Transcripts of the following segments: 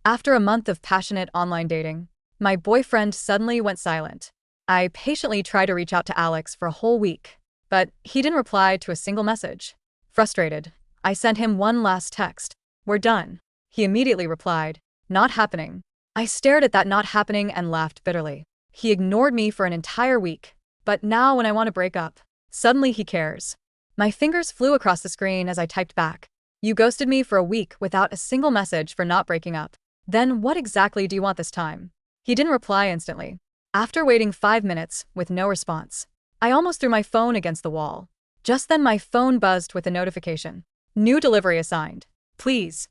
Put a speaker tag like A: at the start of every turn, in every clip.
A: After a month of passionate online dating, my boyfriend suddenly went silent. I patiently tried to reach out to Alex for a whole week, but he didn't reply to a single message. Frustrated, I sent him one last text. "We're done." He immediately replied, "Not happening." I stared at that "not happening" and laughed bitterly. He ignored me for an entire week, but now when I want to break up, suddenly he cares. My fingers flew across the screen as I typed back. "You ghosted me for a week without a single message for not breaking up. Then what exactly do you want this time?" He didn't reply instantly. After waiting 5 minutes with no response, I almost threw my phone against the wall. Just then my phone buzzed with a notification. "New delivery assigned. Please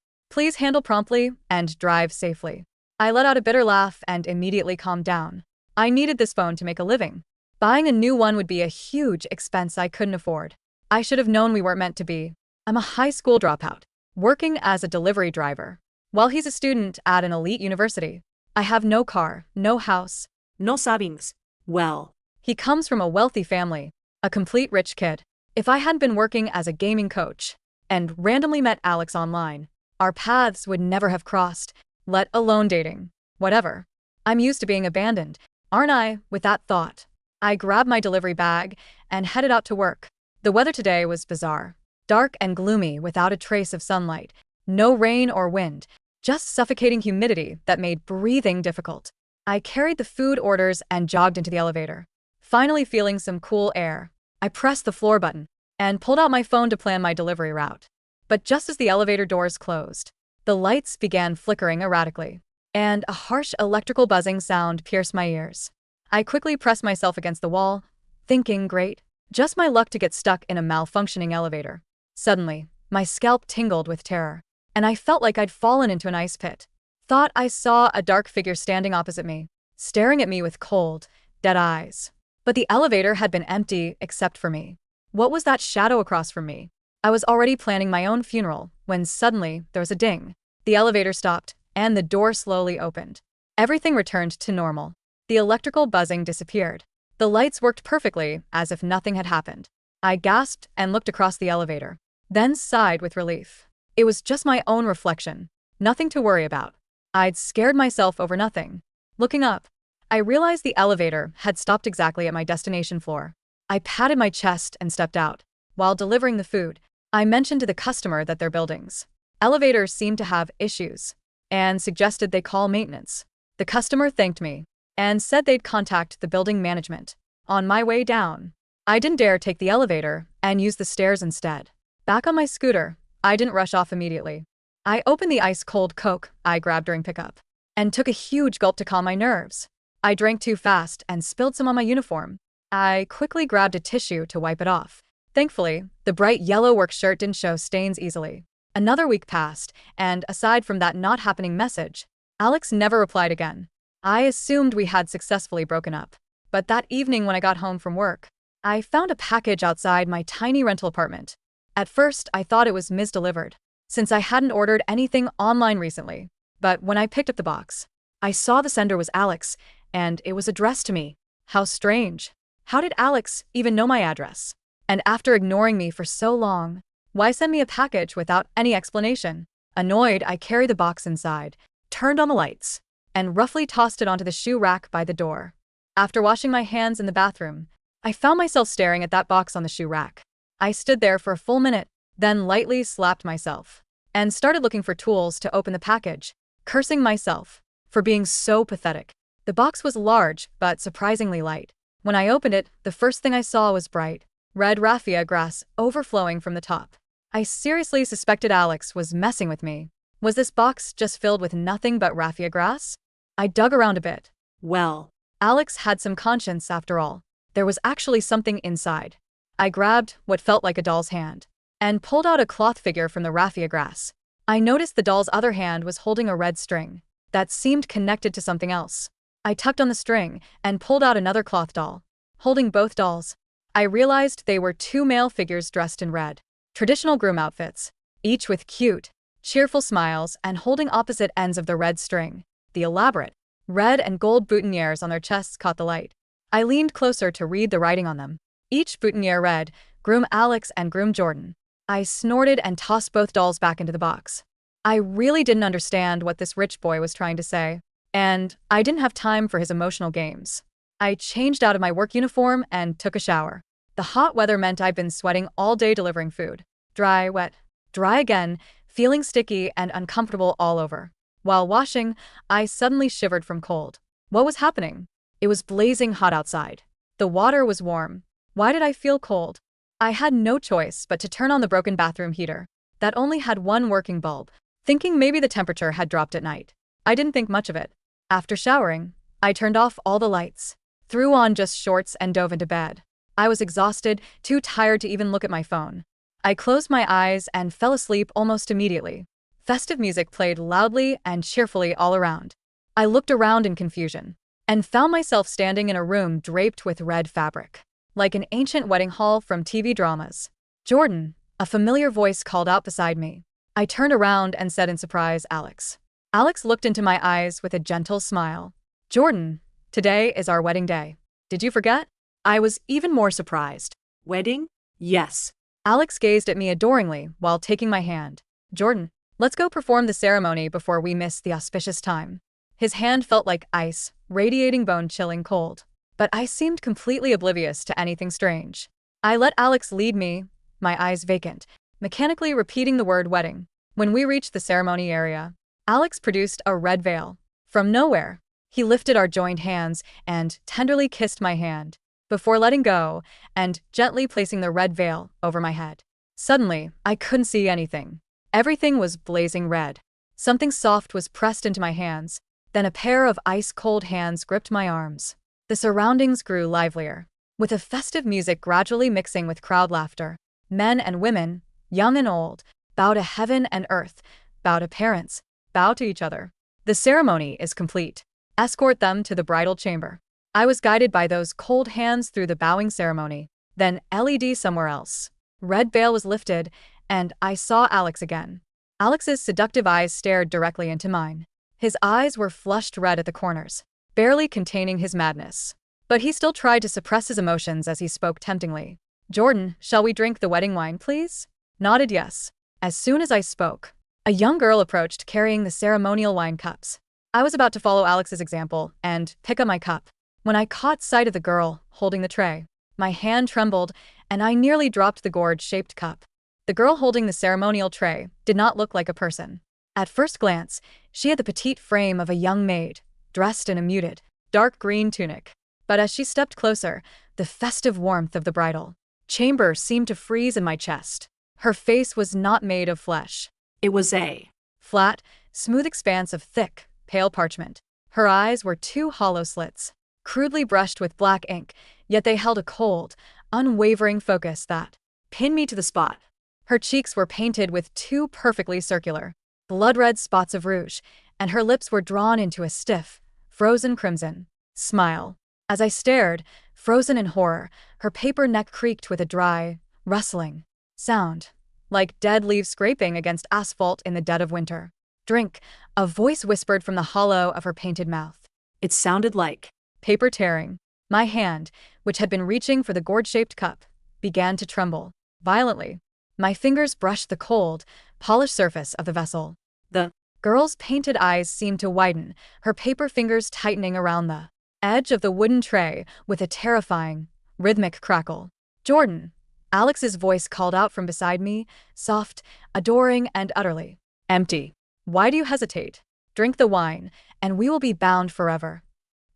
A: handle promptly and drive safely." I let out a bitter laugh and immediately calmed down. I needed this phone to make a living. Buying a new one would be a huge expense I couldn't afford. I should have known we weren't meant to be. I'm a high school dropout, working as a delivery driver, while he's a student at an elite university. I have no car, no house, no savings. Well, he comes from a wealthy family, a complete rich kid. If I hadn't been working as a gaming coach and randomly met Alex online, our paths would never have crossed, let alone dating. Whatever. I'm used to being abandoned, aren't I? With that thought, I grabbed my delivery bag and headed out to work. The weather today was bizarre. Dark and gloomy without a trace of sunlight. No rain or wind, just suffocating humidity that made breathing difficult. I carried the food orders and jogged into the elevator. Finally feeling some cool air, I pressed the floor button and pulled out my phone to plan my delivery route. But just as the elevator doors closed, the lights began flickering erratically, and a harsh electrical buzzing sound pierced my ears. I quickly pressed myself against the wall, thinking, great, just my luck to get stuck in a malfunctioning elevator. Suddenly, my scalp tingled with terror, and I felt like I'd fallen into an ice pit. Thought I saw a dark figure standing opposite me, staring at me with cold, dead eyes. But the elevator had been empty except for me. What was that shadow across from me? I was already planning my own funeral when suddenly there was a ding. The elevator stopped, and the door slowly opened. Everything returned to normal. The electrical buzzing disappeared. The lights worked perfectly, as if nothing had happened. I gasped and looked across the elevator, then sighed with relief. It was just my own reflection. Nothing to worry about. I'd scared myself over nothing. Looking up, I realized the elevator had stopped exactly at my destination floor. I patted my chest and stepped out. While delivering the food, I mentioned to the customer that their buildings' elevators seemed to have issues, and suggested they call maintenance. The customer thanked me and said they'd contact the building management. On my way down, I didn't dare take the elevator and use the stairs instead. Back on my scooter, I didn't rush off immediately. I opened the ice-cold Coke I grabbed during pickup and took a huge gulp to calm my nerves. I drank too fast and spilled some on my uniform. I quickly grabbed a tissue to wipe it off. Thankfully, the bright yellow work shirt didn't show stains easily. Another week passed, and aside from that not happening message, Alex never replied again. I assumed we had successfully broken up. But that evening when I got home from work, I found a package outside my tiny rental apartment. At first, I thought it was misdelivered, since I hadn't ordered anything online recently. But when I picked up the box, I saw the sender was Alex, and it was addressed to me. How strange. How did Alex even know my address? And after ignoring me for so long, why send me a package without any explanation? Annoyed, I carried the box inside, turned on the lights, and roughly tossed it onto the shoe rack by the door. After washing my hands in the bathroom, I found myself staring at that box on the shoe rack. I stood there for a full minute, then lightly slapped myself, and started looking for tools to open the package, cursing myself for being so pathetic. The box was large, but surprisingly light. When I opened it, the first thing I saw was bright red raffia grass overflowing from the top. I seriously suspected Alex was messing with me. Was this box just filled with nothing but raffia grass? I dug around a bit. Well, Alex had some conscience after all. There was actually something inside. I grabbed what felt like a doll's hand and pulled out a cloth figure from the raffia grass. I noticed the doll's other hand was holding a red string that seemed connected to something else. I tugged on the string and pulled out another cloth doll. Holding both dolls, I realized they were two male figures dressed in red, traditional groom outfits, each with cute, cheerful smiles and holding opposite ends of the red string. The elaborate red and gold boutonnieres on their chests caught the light. I leaned closer to read the writing on them. Each boutonniere read, "Groom Alex and Groom Jordan." I snorted and tossed both dolls back into the box. I really didn't understand what this rich boy was trying to say, and I didn't have time for his emotional games. I changed out of my work uniform and took a shower. The hot weather meant I'd been sweating all day delivering food. Dry, wet, dry again, feeling sticky and uncomfortable all over. While washing, I suddenly shivered from cold. What was happening? It was blazing hot outside. The water was warm. Why did I feel cold? I had no choice but to turn on the broken bathroom heater that only had one working bulb, thinking maybe the temperature had dropped at night. I didn't think much of it. After showering, I turned off all the lights, threw on just shorts and dove into bed. I was exhausted, too tired to even look at my phone. I closed my eyes and fell asleep almost immediately. Festive music played loudly and cheerfully all around. I looked around in confusion and found myself standing in a room draped with red fabric, like an ancient wedding hall from TV dramas. "Jordan," a familiar voice called out beside me. I turned around and said in surprise, "Alex." Alex looked into my eyes with a gentle smile. "Jordan, today is our wedding day. Did you forget?" I was even more surprised.
B: Wedding? Yes.
A: Alex gazed at me adoringly while taking my hand. "Jordan, let's go perform the ceremony before we miss the auspicious time." His hand felt like ice, radiating bone-chilling cold. But I seemed completely oblivious to anything strange. I let Alex lead me, my eyes vacant, mechanically repeating the word wedding. When we reached the ceremony area, Alex produced a red veil. From nowhere, he lifted our joined hands and tenderly kissed my hand, before letting go and gently placing the red veil over my head. Suddenly, I couldn't see anything. Everything was blazing red. Something soft was pressed into my hands, then a pair of ice-cold hands gripped my arms. The surroundings grew livelier, with the festive music gradually mixing with crowd laughter. Men and women, young and old, bow to heaven and earth, bow to parents, bow to each other. The ceremony is complete. Escort them to the bridal chamber. I was guided by those cold hands through the bowing ceremony, then LED somewhere else. Red veil was lifted, and I saw Alex again. Alex's seductive eyes stared directly into mine. His eyes were flushed red at the corners, barely containing his madness. But he still tried to suppress his emotions as he spoke temptingly. "Jordan, shall we drink the wedding wine, please?" Nodded yes. As soon as I spoke, a young girl approached carrying the ceremonial wine cups. I was about to follow Alex's example and pick up my cup when I caught sight of the girl holding the tray. My hand trembled, and I nearly dropped the gourd-shaped cup. The girl holding the ceremonial tray did not look like a person. At first glance, she had the petite frame of a young maid, dressed in a muted, dark green tunic. But as she stepped closer, the festive warmth of the bridal chamber seemed to freeze in my chest. Her face was not made of flesh.
B: It was a
A: flat, smooth expanse of thick, pale parchment. Her eyes were two hollow slits, crudely brushed with black ink, yet they held a cold, unwavering focus that pinned me to the spot. Her cheeks were painted with two perfectly circular, blood-red spots of rouge, and her lips were drawn into a stiff, frozen crimson smile. As I stared, frozen in horror, her paper neck creaked with a dry, rustling sound, like dead leaves scraping against asphalt in the dead of winter. "Drink," a voice whispered from the hollow of her painted mouth.
B: It sounded like
A: paper tearing. My hand, which had been reaching for the gourd-shaped cup, began to tremble violently. My fingers brushed the cold, polished surface of the vessel. The girl's painted eyes seemed to widen, her paper fingers tightening around the edge of the wooden tray with a terrifying, rhythmic crackle. "Jordan," Alex's voice called out from beside me, soft, adoring, and utterly empty. "Why do you hesitate? Drink the wine, and we will be bound forever."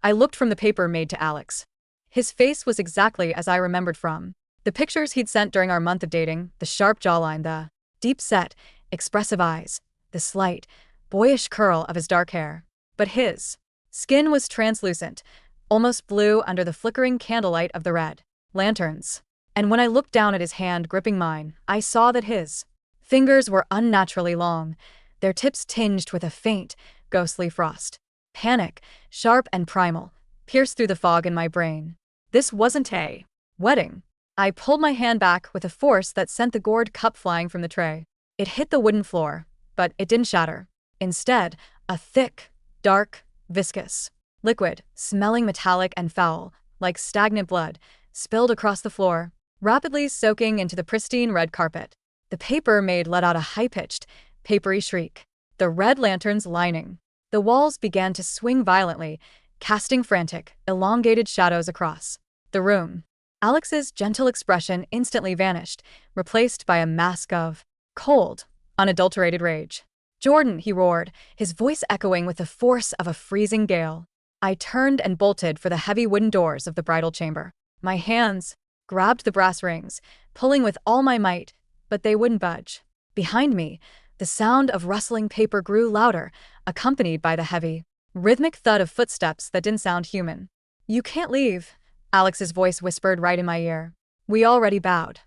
A: I looked from the paper made to Alex. His face was exactly as I remembered from the pictures he'd sent during our month of dating, the sharp jawline, the deep-set, expressive eyes, the slight, boyish curl of his dark hair. But his skin was translucent, almost blue under the flickering candlelight of the red lanterns. And when I looked down at his hand gripping mine, I saw that his fingers were unnaturally long, their tips tinged with a faint, ghostly frost. Panic, sharp and primal, pierced through the fog in my brain. This wasn't a wedding. I pulled my hand back with a force that sent the gourd cup flying from the tray. It hit the wooden floor, but it didn't shatter. Instead, a thick, dark, viscous liquid, smelling metallic and foul, like stagnant blood, spilled across the floor, rapidly soaking into the pristine red carpet. The paper maid let out a high-pitched, papery shriek. the red lanterns lining. The walls began to swing violently, casting frantic, elongated shadows across the room. Alex's gentle expression instantly vanished, replaced by a mask of cold, unadulterated rage. "Jordan," he roared, his voice echoing with the force of a freezing gale. I turned and bolted for the heavy wooden doors of the bridal chamber. My hands grabbed the brass rings, pulling with all my might, but they wouldn't budge. Behind me, the sound of rustling paper grew louder, accompanied by the heavy, rhythmic thud of footsteps that didn't sound human. "You can't leave," Alex's voice whispered right in my ear. "We already bowed."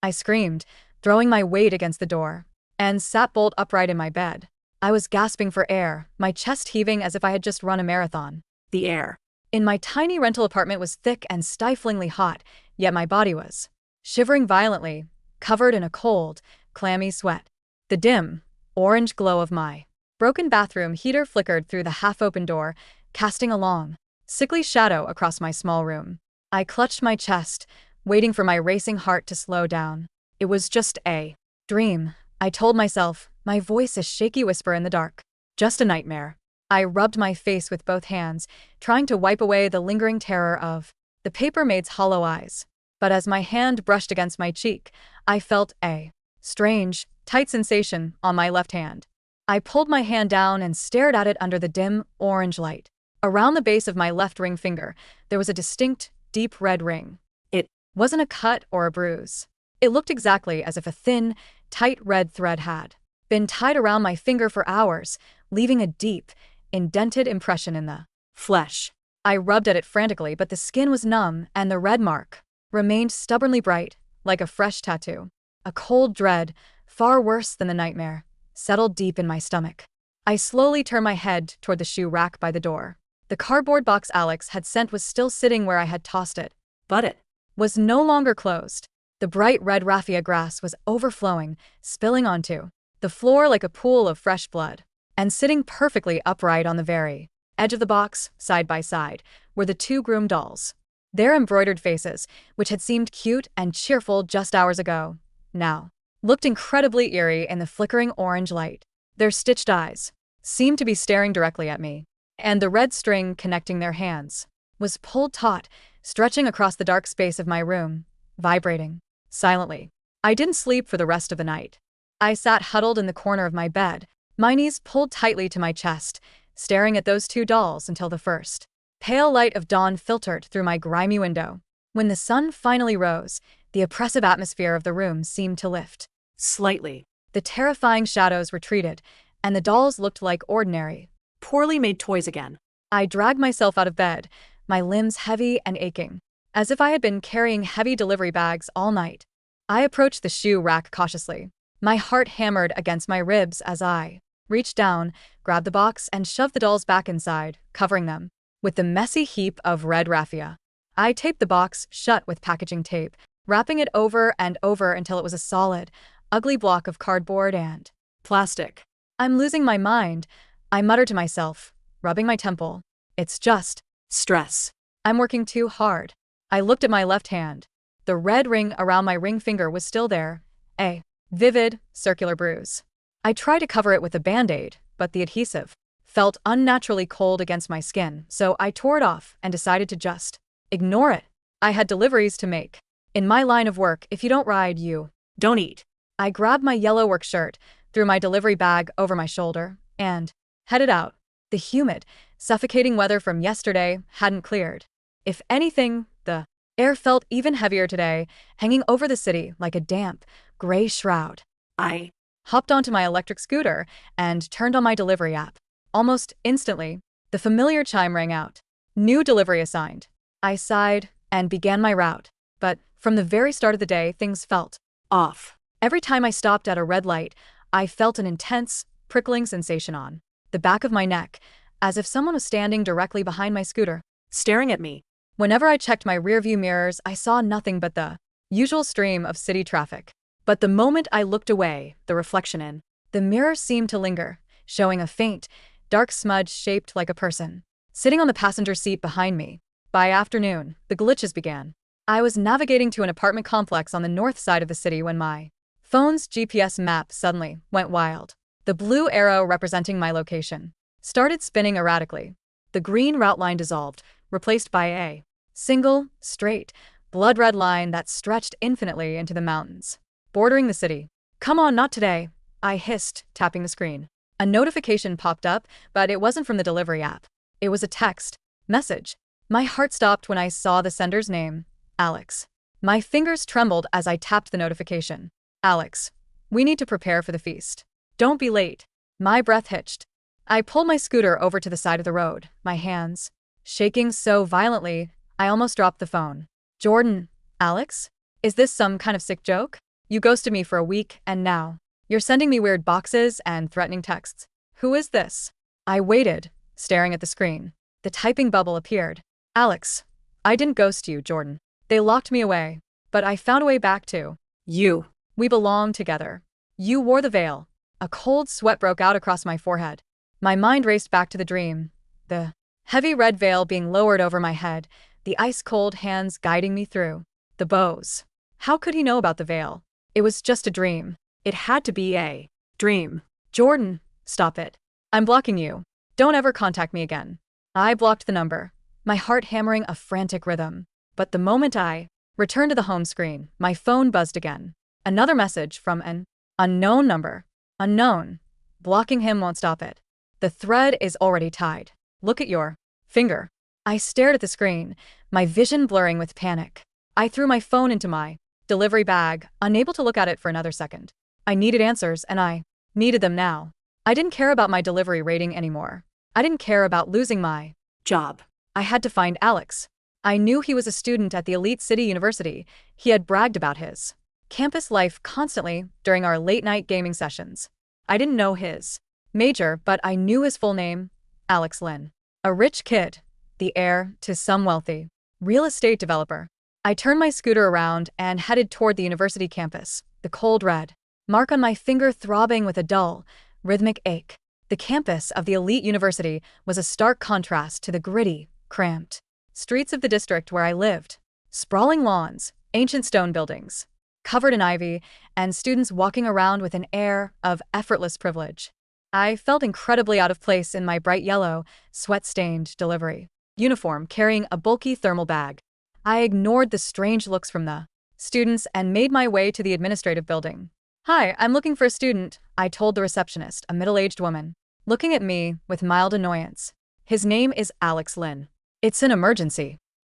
A: I screamed, throwing my weight against the door, and sat bolt upright in my bed. I was gasping for air, my chest heaving as if I had just run a marathon.
B: The air
A: in my tiny rental apartment was thick and stiflingly hot, yet my body was shivering violently, covered in a cold, clammy sweat. The dim, orange glow of my broken bathroom heater flickered through the half-open door, casting a long, sickly shadow across my small room. I clutched my chest, waiting for my racing heart to slow down. It was just a dream, I told myself, my voice a shaky whisper in the dark. Just a nightmare. I rubbed my face with both hands, trying to wipe away the lingering terror of the paper-maid's hollow eyes. But as my hand brushed against my cheek, I felt a strange, tight sensation on my left hand. I pulled my hand down and stared at it under the dim, orange light. Around the base of my left ring finger, there was a distinct, deep red ring. It wasn't a cut or a bruise. It looked exactly as if a thin, tight red thread had been tied around my finger for hours, leaving a deep, indented impression in the flesh. I rubbed at it frantically, but the skin was numb and the red mark remained stubbornly bright, like a fresh tattoo. A cold dread, far worse than the nightmare, settled deep in my stomach. I slowly turned my head toward the shoe rack by the door. The cardboard box Alex had sent was still sitting where I had tossed it, but it was no longer closed. The bright red raffia grass was overflowing, spilling onto the floor like a pool of fresh blood. And sitting perfectly upright on the very edge of the box, side by side, were the two groom dolls. Their embroidered faces, which had seemed cute and cheerful just hours ago, now looked incredibly eerie in the flickering orange light. Their stitched eyes seemed to be staring directly at me, and the red string connecting their hands was pulled taut, stretching across the dark space of my room, vibrating silently. I didn't sleep for the rest of the night. I sat huddled in the corner of my bed, my knees pulled tightly to my chest, staring at those two dolls until the first pale light of dawn filtered through my grimy window. When the sun finally rose, the oppressive atmosphere of the room seemed to lift
B: slightly.
A: The terrifying shadows retreated, and the dolls looked like ordinary,
B: Poorly made toys again.
A: I dragged myself out of bed, my limbs heavy and aching, as if I had been carrying heavy delivery bags all night. I approached the shoe rack cautiously, my heart hammered against my ribs as I reached down, grabbed the box, and shoved the dolls back inside, covering them with the messy heap of red raffia. I taped the box shut with packaging tape, wrapping it over and over until it was a solid, ugly block of cardboard and
B: Plastic.
A: "I'm losing my mind," I muttered to myself, rubbing my temple. "It's just
B: Stress.
A: I'm working too hard." I looked at my left hand. The red ring around my ring finger was still there, a vivid, circular bruise. I tried to cover it with a band-aid, but the adhesive felt unnaturally cold against my skin, so I tore it off and decided to just ignore it. I had deliveries to make. In my line of work, if you don't ride, you
B: Don't eat.
A: I grabbed my yellow work shirt, threw my delivery bag over my shoulder, and headed out. The humid, suffocating weather from yesterday hadn't cleared. If anything, the air felt even heavier today, hanging over the city like a damp, gray shroud.
B: I
A: Hopped onto my electric scooter and turned on my delivery app. Almost instantly, the familiar chime rang out. New delivery assigned. I sighed and began my route. But from the very start of the day, things felt
B: off.
A: Every time I stopped at a red light, I felt an intense, prickling sensation on the back of my neck, as if someone was standing directly behind my scooter,
B: Staring at me.
A: Whenever I checked my rearview mirrors, I saw nothing but the usual stream of city traffic. But the moment I looked away, the reflection in the mirror seemed to linger, showing a faint, dark smudge shaped like a person sitting on the passenger seat behind me. By afternoon, the glitches began. I was navigating to an apartment complex on the north side of the city when my phone's GPS map suddenly went wild. The blue arrow representing my location started spinning erratically. The green route line dissolved, replaced by a single, straight, blood-red line that stretched infinitely into the mountains, bordering the city. "Come on, not today," I hissed, tapping the screen. A notification popped up, but it wasn't from the delivery app. It was a text message. My heart stopped when I saw the sender's name, Alex. My fingers trembled as I tapped the notification. "Alex, we need to prepare for the feast. Don't be late." My breath hitched. I pulled my scooter over to the side of the road, my hands shaking so violently I almost dropped the phone. "Jordan, Alex? Is this some kind of sick joke? You ghosted me for a week and now you're sending me weird boxes and threatening texts. Who is this?" I waited, staring at the screen. The typing bubble appeared. "Alex, I didn't ghost you, Jordan. They locked me away, but I found a way back to you. We belong together. You wore the veil." A cold sweat broke out across my forehead. My mind raced back to the dream. The heavy red veil being lowered over my head, the ice-cold hands guiding me through the bows. How could he know about the veil? It was just a dream. It had to be a dream. "Jordan, stop it. I'm blocking you. Don't ever contact me again." I blocked the number, my heart hammering a frantic rhythm. But the moment I returned to the home screen, my phone buzzed again. Another message from an unknown number. "Unknown. Blocking him won't stop it. The thread is already tied. Look at your finger." I stared at the screen, my vision blurring with panic. I threw my phone into my delivery bag, unable to look at it for another second. I needed answers, and I needed them now. I didn't care about my delivery rating anymore. I didn't care about losing my
B: Job.
A: I had to find Alex. I knew he was a student at the elite city university. He had bragged about his campus life constantly during our late-night gaming sessions. I didn't know his major, but I knew his full name, Alex Lynn. A rich kid, the heir to some wealthy real estate developer. I turned my scooter around and headed toward the university campus, the cold red mark on my finger throbbing with a dull, rhythmic ache. The campus of the elite university was a stark contrast to the gritty, cramped streets of the district where I lived. Sprawling lawns, ancient stone buildings, covered in ivy, and students walking around with an air of effortless privilege. I felt incredibly out of place in my bright yellow, sweat-stained delivery uniform carrying a bulky thermal bag. I ignored the strange looks from the students and made my way to the administrative building. "Hi, I'm looking for a student," I told the receptionist, a middle-aged woman, looking at me with mild annoyance. "His name is Alex Lynn. It's an emergency."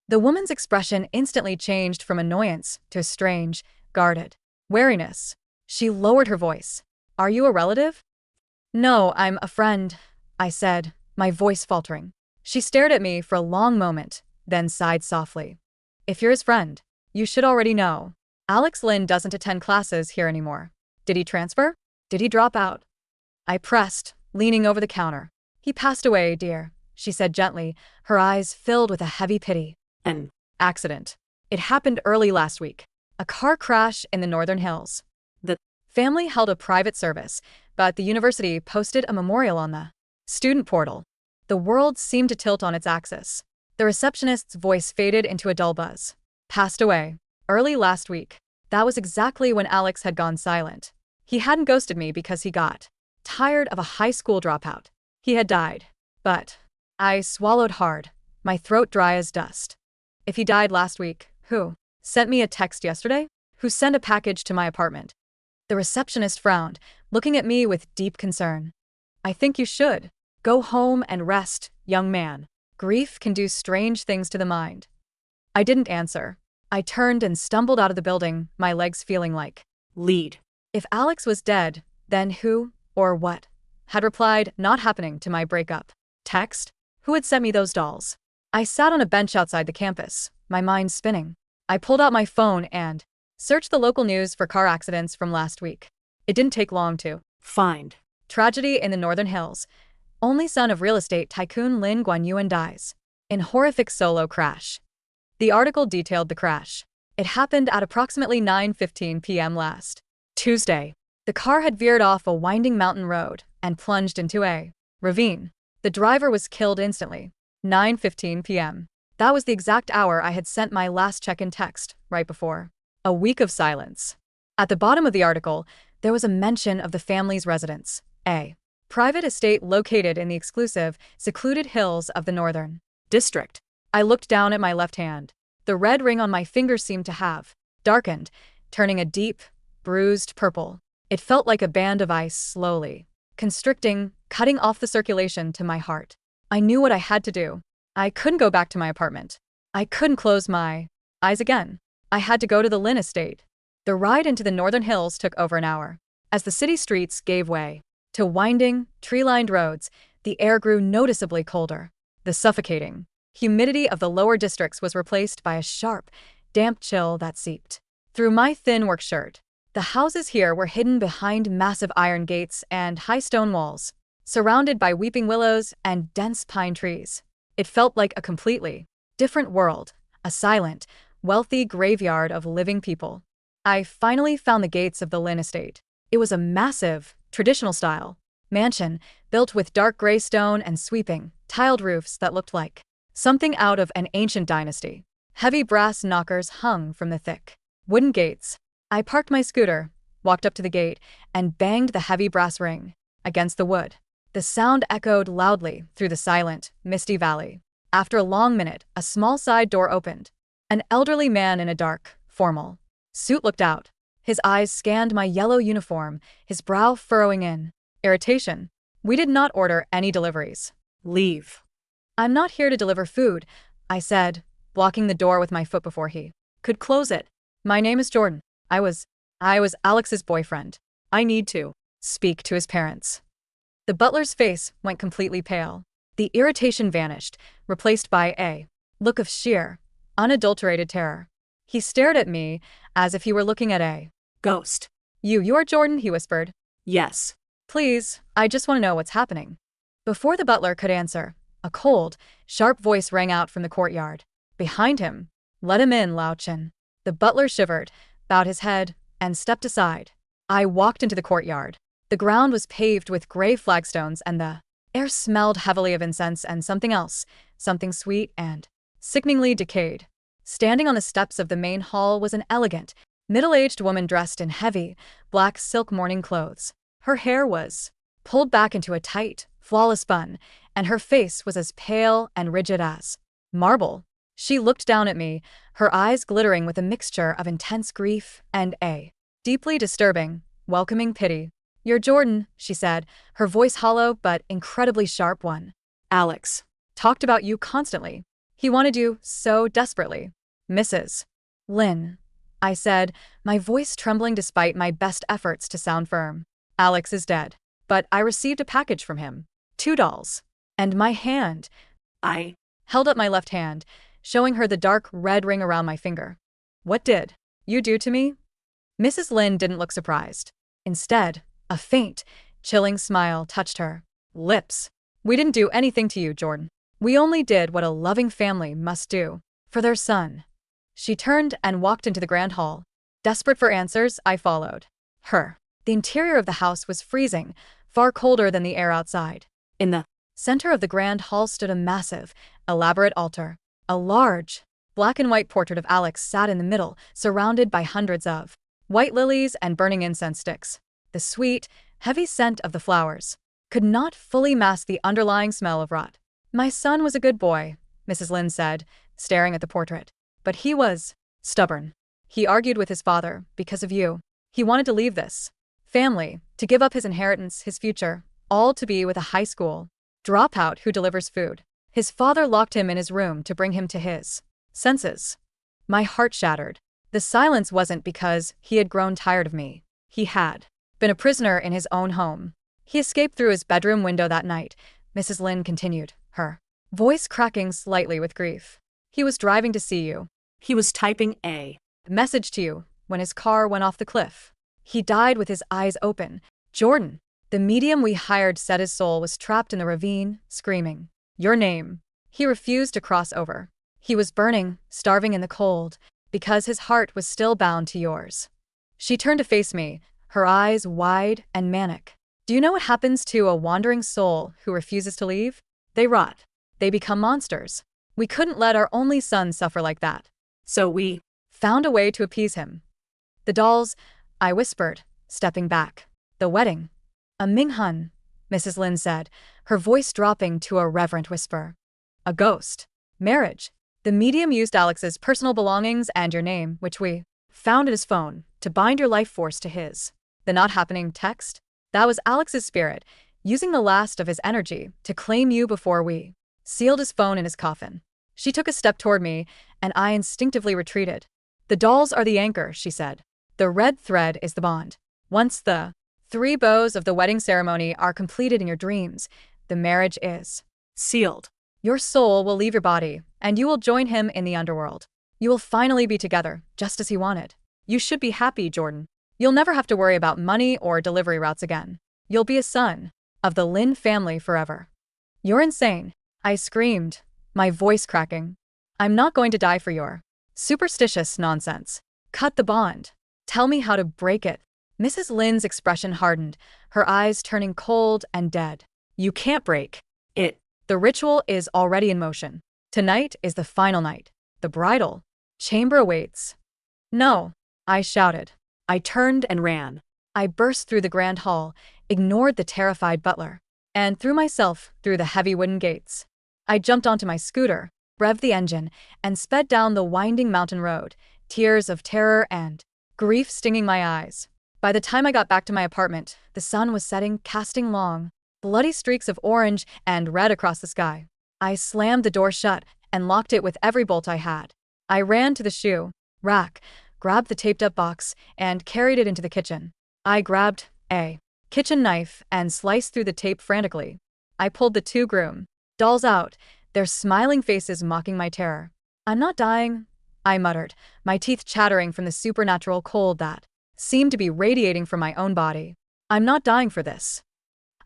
A: The woman's expression instantly changed from annoyance to a strange, guarded wariness. She lowered her voice. "Are you a relative?" "No, I'm a friend," I said, my voice faltering. She stared at me for a long moment, then sighed softly. "If you're his friend, you should already know. Alex Lynn doesn't attend classes here anymore. Did he transfer? Did he drop out?" I pressed, leaning over the counter. "He passed away, dear," she said gently, her eyes filled with a heavy pity.
B: An
A: "Accident. It happened early last week. A car crash in the Northern Hills.
B: The
A: family held a private service, but the university posted a memorial on the student portal." The world seemed to tilt on its axis. The receptionist's voice faded into a dull buzz. "Passed away. Early last week." That was exactly when Alex had gone silent. He hadn't ghosted me because he got tired of a high school dropout. He had died. But I swallowed hard, my throat dry as dust. If he died last week, who sent me a text yesterday? Who sent a package to my apartment? The receptionist frowned, looking at me with deep concern. "I think you should. Go home and rest, young man. Grief can do strange things to the mind." I didn't answer. I turned and stumbled out of the building, my legs feeling like
B: lead.
A: If Alex was dead, then who, or what, had replied, "Not happening," to my breakup text? Who had sent me those dolls? I sat on a bench outside the campus, my mind spinning. I pulled out my phone and searched the local news for car accidents from last week. It didn't take long to
B: Find
A: tragedy in the Northern Hills. Only son of real estate tycoon Lin Guanyuan dies in horrific solo crash. The article detailed the crash. It happened at approximately 9:15 p.m. last Tuesday. The car had veered off a winding mountain road and plunged into a ravine. The driver was killed instantly. 9:15 p.m. That was the exact hour I had sent my last check-in text, right before a week of silence. At the bottom of the article, there was a mention of the family's residence, A private estate located in the exclusive, secluded hills of the northern
B: district.
A: I looked down at my left hand. The red ring on my finger seemed to have darkened, turning a deep, bruised purple. It felt like a band of ice slowly constricting, cutting off the circulation to my heart. I knew what I had to do. I couldn't go back to my apartment. I couldn't close my eyes again. I had to go to the Lynn estate. The ride into the northern hills took over an hour. As the city streets gave way to winding, tree-lined roads, the air grew noticeably colder. The suffocating humidity of the lower districts was replaced by a sharp, damp chill that seeped through my thin work shirt. The houses here were hidden behind massive iron gates and high stone walls, surrounded by weeping willows and dense pine trees. It felt like a completely different world, a silent, wealthy graveyard of living people. I finally found the gates of the Lynn estate. It was a massive, traditional-style mansion built with dark gray stone and sweeping, tiled roofs that looked like something out of an ancient dynasty. Heavy brass knockers hung from the thick wooden gates. I parked my scooter, walked up to the gate, and banged the heavy brass ring against the wood. The sound echoed loudly through the silent, misty valley. After a long minute, a small side door opened. An elderly man in a dark, formal suit looked out. His eyes scanned my yellow uniform, his brow furrowing in irritation. "We did not order any deliveries."
B: Leave.
A: "I'm not here to deliver food," I said, blocking the door with my foot before he could close it. "My name is Jordan. I was Alex's boyfriend. I need to speak to his parents." The butler's face went completely pale. The irritation vanished, replaced by a look of sheer, unadulterated terror. He stared at me as if he were looking at a
B: ghost.
A: You are Jordan," he whispered.
B: Yes.
A: "Please, I just want to know what's happening." Before the butler could answer, a cold, sharp voice rang out from the courtyard. Behind him, "Let him in, Lao Chen." The butler shivered, bowed his head, and stepped aside. I walked into the courtyard. The ground was paved with gray flagstones and the air smelled heavily of incense and something else, something sweet and sickeningly decayed. Standing on the steps of the main hall was an elegant, middle-aged woman dressed in heavy, black silk mourning clothes. Her hair was pulled back into a tight, flawless bun, and her face was as pale and rigid as marble. She looked down at me, her eyes glittering with a mixture of intense grief and a deeply disturbing, welcoming pity. "You're Jordan," she said, her voice hollow but incredibly sharp one. "Alex talked about you constantly. He wanted you so desperately." "Mrs. Lynn," I said, my voice trembling despite my best efforts to sound firm. "Alex is dead, but I received a package from him. 2 dolls. And my hand." I held up my left hand, showing her the dark red ring around my finger. "What did you do to me?" Mrs. Lynn didn't look surprised. Instead, a faint, chilling smile touched her lips. "We didn't do anything to you, Jordan. We only did what a loving family must do for their son." She turned and walked into the grand hall. Desperate for answers, I followed her. The interior of the house was freezing, far colder than the air outside. In the center of the grand hall stood a massive, elaborate altar. A large, black and white portrait of Alex sat in the middle, surrounded by hundreds of white lilies and burning incense sticks. The sweet, heavy scent of the flowers could not fully mask the underlying smell of rot. "My son was a good boy," Mrs. Lynn said, staring at the portrait. "But he was stubborn. He argued with his father because of you. He wanted to leave this family, to give up his inheritance, his future, all to be with a high school dropout who delivers food. His father locked him in his room to bring him to his senses." My heart shattered. The silence wasn't because he had grown tired of me. He had been a prisoner in his own home. "He escaped through his bedroom window that night," Mrs. Lynn continued, her voice cracking slightly with grief. "He was driving to see you.
B: He was typing a
A: message to you when his car went off the cliff. He died with his eyes open. Jordan, the medium we hired, said his soul was trapped in the ravine, screaming your name. He refused to cross over. He was burning, starving in the cold, because his heart was still bound to yours." She turned to face me, her eyes wide and manic. "Do you know what happens to a wandering soul who refuses to leave? They rot. They become monsters. We couldn't let our only son suffer like that. So we found a way to appease him." "The dolls," I whispered, stepping back. "The wedding." "A Ming Hun," Mrs. Lynn said, her voice dropping to a reverent whisper. A ghost. Marriage. The medium used Alex's personal belongings and your name, which we found in his phone, to bind your life force to his. The not happening text? That was Alex's spirit, using the last of his energy to claim you before we sealed his phone in his coffin. She took a step toward me, and I instinctively retreated. The dolls are the anchor, she said. The red thread is the bond. Once the three bows of the wedding ceremony are completed in your dreams, the marriage is
B: Sealed.
A: your soul will leave your body, and you will join him in the underworld. You will finally be together, just as he wanted. You should be happy, Jordan. You'll never have to worry about money or delivery routes again. You'll be a son of the Lynn family forever. You're insane, I screamed, my voice cracking. I'm not going to die for your superstitious nonsense. Cut the bond. Tell me how to break it. Mrs. Lynn's expression hardened, her eyes turning cold and dead. You can't break
B: It.
A: the ritual is already in motion. Tonight is the final night. The bridal chamber awaits. No, I shouted. I turned and ran. I burst through the grand hall, ignored the terrified butler, and threw myself through the heavy wooden gates. I jumped onto my scooter, revved the engine, and sped down the winding mountain road, tears of terror and grief stinging my eyes. By the time I got back to my apartment, the sun was setting, casting long, bloody streaks of orange and red across the sky. I slammed the door shut and locked it with every bolt I had. I ran to the shoe rack, grabbed the taped-up box, and carried it into the kitchen. I grabbed a kitchen knife and sliced through the tape frantically. I pulled the two groom dolls out, their smiling faces mocking my terror. I'm not dying, I muttered, my teeth chattering from the supernatural cold that seemed to be radiating from my own body. I'm not dying for this.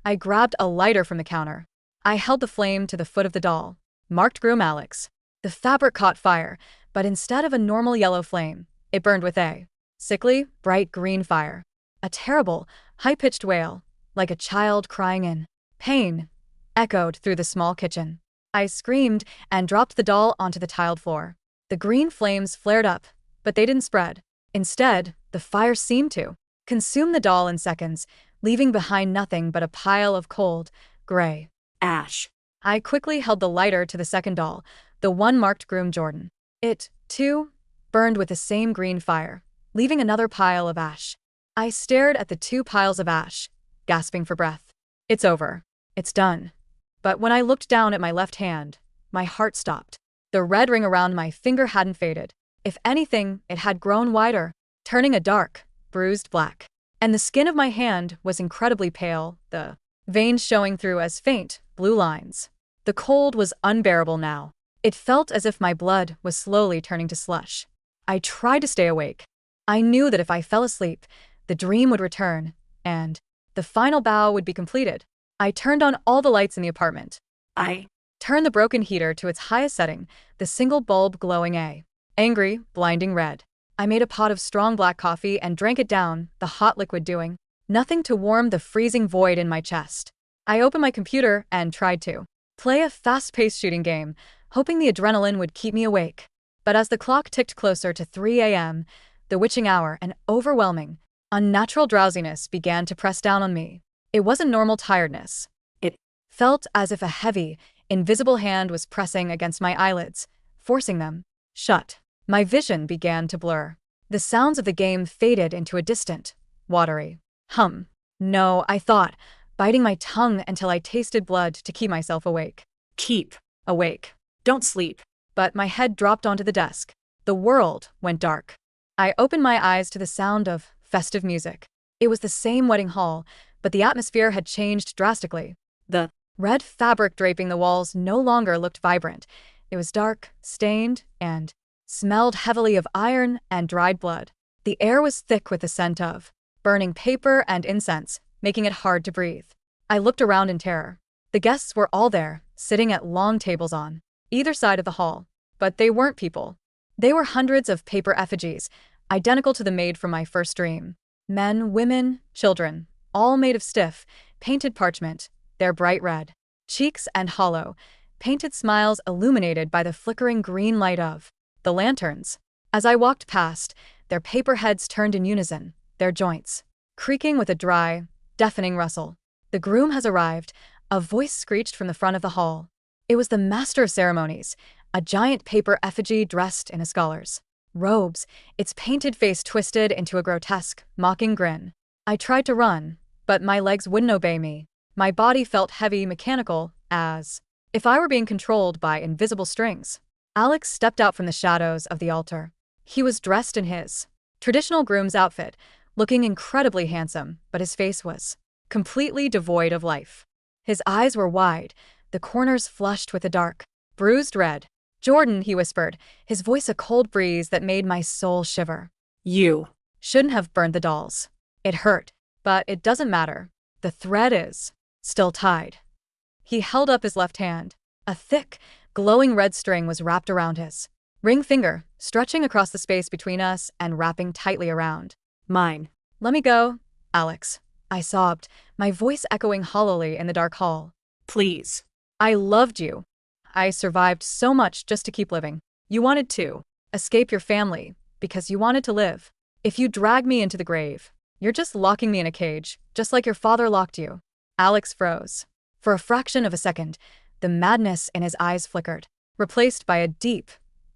A: I grabbed a lighter from the counter. I held the flame to the foot of the doll, marked Groom Alex. The fabric caught fire, but instead of a normal yellow flame, it burned with a sickly, bright green fire. A terrible, high-pitched wail, like a child crying in pain, echoed through the small kitchen. I screamed and dropped the doll onto the tiled floor. The green flames flared up, but they didn't spread. Instead, the fire seemed to consume the doll in seconds, leaving behind nothing but a pile of cold, gray
B: Ash.
A: I quickly held the lighter to the second doll, the one marked Groom Jordan. It, too, burned with the same green fire, leaving another pile of ash. I stared at the two piles of ash, gasping for breath. It's over. It's done. But when I looked down at my left hand, my heart stopped. The red ring around my finger hadn't faded. If anything, it had grown wider, turning a dark, bruised black. And the skin of my hand was incredibly pale, the veins showing through as faint, blue lines. The cold was unbearable now. It felt as if my blood was slowly turning to slush. I tried to stay awake. I knew that if I fell asleep, the dream would return, and the final bow would be completed. I turned on all the lights in the apartment.
B: I
A: Turned the broken heater to its highest setting, the single bulb glowing a angry, blinding red. I made a pot of strong black coffee and drank it down, the hot liquid doing nothing to warm the freezing void in my chest. I opened my computer and tried to play a fast-paced shooting game, hoping the adrenaline would keep me awake. But as the clock ticked closer to 3 a.m., the witching hour, an overwhelming, unnatural drowsiness began to press down on me. It wasn't normal tiredness.
B: It
A: felt as if a heavy, invisible hand was pressing against my eyelids, forcing them shut. My vision began to blur. The sounds of the game faded into a distant, watery hum. No, I thought, biting my tongue until I tasted blood to keep myself awake.
B: keep.
A: Awake.
B: Don't sleep.
A: But my head dropped onto the desk. The world went dark. I opened my eyes to the sound of festive music. It was the same wedding hall, but the atmosphere had changed drastically.
B: The
A: Red fabric draping the walls no longer looked vibrant. It was dark, stained, and smelled heavily of iron and dried blood. The air was thick with the scent of burning paper and incense, making it hard to breathe. I looked around in terror. The guests were all there, sitting at long tables on either side of the hall. But they weren't people. They were hundreds of paper effigies, identical to the maid from my first dream. Men, women, children, all made of stiff, painted parchment, their bright red cheeks and hollow, painted smiles illuminated by the flickering green light of the lanterns. As I walked past, their paper heads turned in unison, their joints creaking with a dry, deafening rustle. The groom has arrived, a voice screeched from the front of the hall. It was the master of ceremonies, a giant paper effigy dressed in a scholar's robes, its painted face twisted into a grotesque, mocking grin. I tried to run, but my legs wouldn't obey me. My body felt heavy, mechanical, as if I were being controlled by invisible strings. Alex stepped out from the shadows of the altar. He was dressed in his traditional groom's outfit, looking incredibly handsome, but his face was completely devoid of life. His eyes were wide, the corners flushed with a dark, bruised red. "Jordan," he whispered, his voice a cold breeze that made my soul shiver.
B: You.
A: "Shouldn't have burned the dolls. It hurt, but it doesn't matter. The thread is still tied." He held up his left hand. A thick, glowing red string was wrapped around his ring finger, stretching across the space between us and wrapping tightly around
B: Mine.
A: "Let me go, Alex," I sobbed, my voice echoing hollowly in the dark hall.
B: Please.
A: "I loved you. I survived so much just to keep living. You wanted to escape your family because you wanted to live. If you drag me into the grave, you're just locking me in a cage, just like your father locked you." Alex froze. For a fraction of a second, the madness in his eyes flickered, replaced by a deep,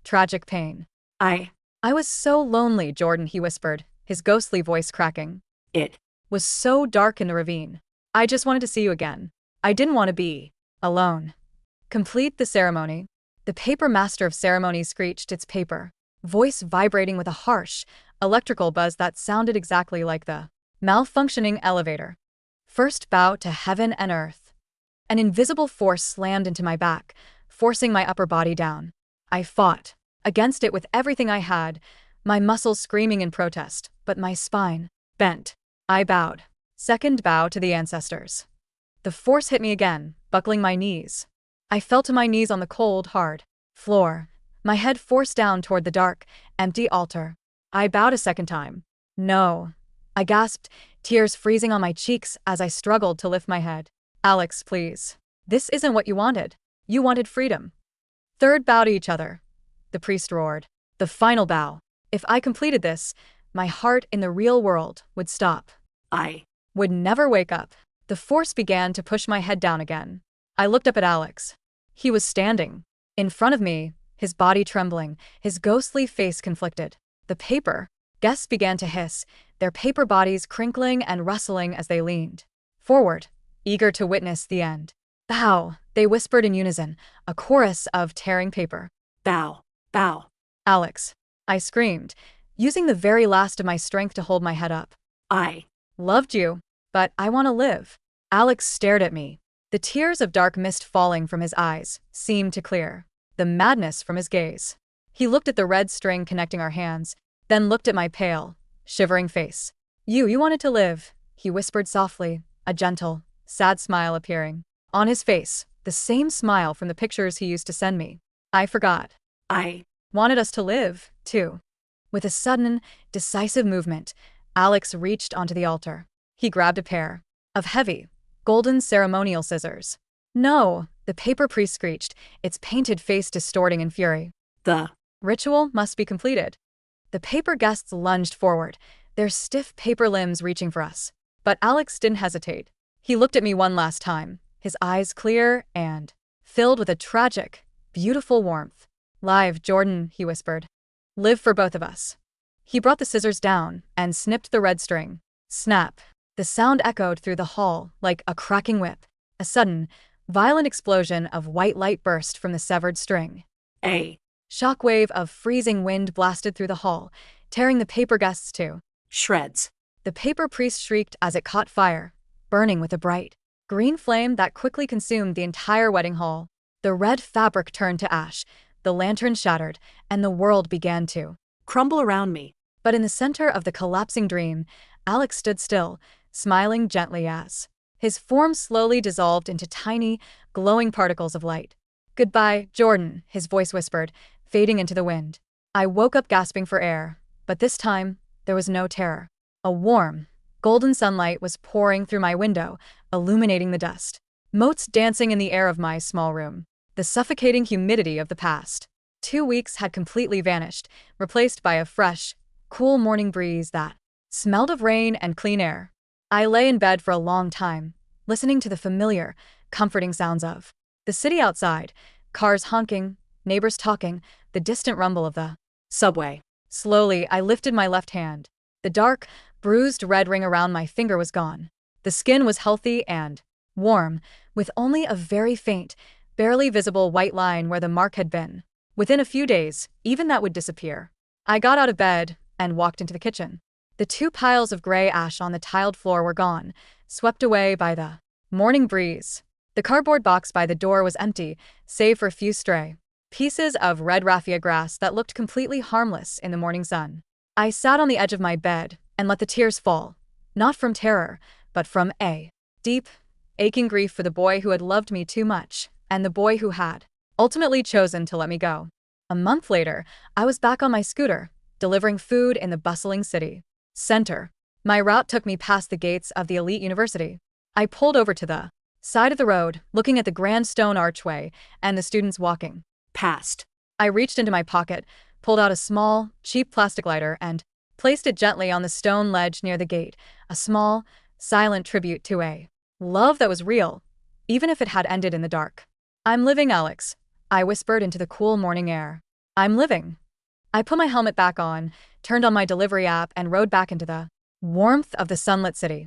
A: tragic pain. I was so lonely, Jordan," he whispered, his ghostly voice cracking.
B: It
A: "Was so dark in the ravine. I just wanted to see you again. I didn't want to be alone." "Complete the ceremony." The paper master of ceremonies screeched its paper, voice vibrating with a harsh, electrical buzz that sounded exactly like the malfunctioning elevator. "First bow to heaven and earth." An invisible force slammed into my back, forcing my upper body down. I fought against it with everything I had, my muscles screaming in protest, but my spine bent. I bowed. Second bow to the ancestors. The force hit me again, buckling my knees. I fell to my knees on the cold, hard floor, my head forced down toward the dark, empty altar. I bowed a second time. "No." I gasped, tears freezing on my cheeks as I struggled to lift my head. "Alex, please. This isn't what you wanted. You wanted freedom." "Third bow to each other," the priest roared. "The final bow. If I completed this, my heart in the real world would stop.
B: I
A: Would never wake up." The force began to push my head down again. I looked up at Alex. He was standing in front of me, his body trembling, his ghostly face conflicted. The paper guests began to hiss, their paper bodies crinkling and rustling as they leaned forward, eager to witness the end. "Bow," they whispered in unison, a chorus of tearing paper.
B: bow. Bow.
A: "Alex," I screamed, using the very last of my strength to hold my head up.
B: I
A: "Loved you, but I want to live." Alex stared at me. The tears of dark mist falling from his eyes seemed to clear the madness from his gaze. He looked at the red string connecting our hands, then looked at my pale, shivering face. You wanted to live," he whispered softly, a gentle, sad smile appearing on his face, the same smile from the pictures he used to send me. I forgot.
B: I
A: Wanted us to live, too. With a sudden, decisive movement, Alex reached onto the altar. He grabbed a pair of heavy, golden ceremonial scissors. "No," the paper priest screeched, its painted face distorting in fury.
B: the
A: "Ritual must be completed." The paper guests lunged forward, their stiff paper limbs reaching for us. But Alex didn't hesitate. He looked at me one last time, his eyes clear and filled with a tragic, beautiful warmth. "Live, Jordan," he whispered. "Live for both of us." He brought the scissors down and snipped the red string. Snap. The sound echoed through the hall like a cracking whip. A sudden, violent explosion of white light burst from the severed string.
B: a
A: Shockwave of freezing wind blasted through the hall, tearing the paper guests to
B: shreds.
A: the paper priest shrieked as it caught fire, burning with a bright green flame that quickly consumed the entire wedding hall. The red fabric turned to ash, the lantern shattered, and the world began to
B: Crumble around me.
A: But in the center of the collapsing dream, Alex stood still, smiling gently as his form slowly dissolved into tiny, glowing particles of light. "Goodbye, Jordan," his voice whispered, fading into the wind. I woke up gasping for air, but this time, there was no terror. A warm, golden sunlight was pouring through my window, illuminating the dust motes dancing in the air of my small room. The suffocating humidity of the past 2 weeks had completely vanished, replaced by a fresh, cool morning breeze that smelled of rain and clean air. I lay in bed for a long time, listening to the familiar, comforting sounds of the city outside, cars honking, neighbors talking, the distant rumble of the
B: Subway.
A: Slowly, I lifted my left hand. The dark, bruised red ring around my finger was gone. The skin was healthy and warm, with only a very faint, barely visible white line where the mark had been. Within a few days, even that would disappear. I got out of bed and walked into the kitchen. The two piles of gray ash on the tiled floor were gone, swept away by the morning breeze. The cardboard box by the door was empty, save for a few stray pieces of red raffia grass that looked completely harmless in the morning sun. I sat on the edge of my bed and let the tears fall, not from terror, but from a deep, aching grief for the boy who had loved me too much, and the boy who had ultimately chosen to let me go. A month later, I was back on my scooter, delivering food in the bustling city center. My route took me past the gates of the elite university. I pulled over to the side of the road, looking at the grand stone archway and the students walking
B: Past.
A: I reached into my pocket, pulled out a small, cheap plastic lighter, and placed it gently on the stone ledge near the gate, a small, silent tribute to a love that was real, even if it had ended in the dark. "I'm living, Alex," I whispered into the cool morning air. "I'm living." I put my helmet back on, turned on my delivery app, and rode back into the warmth of the sunlit city.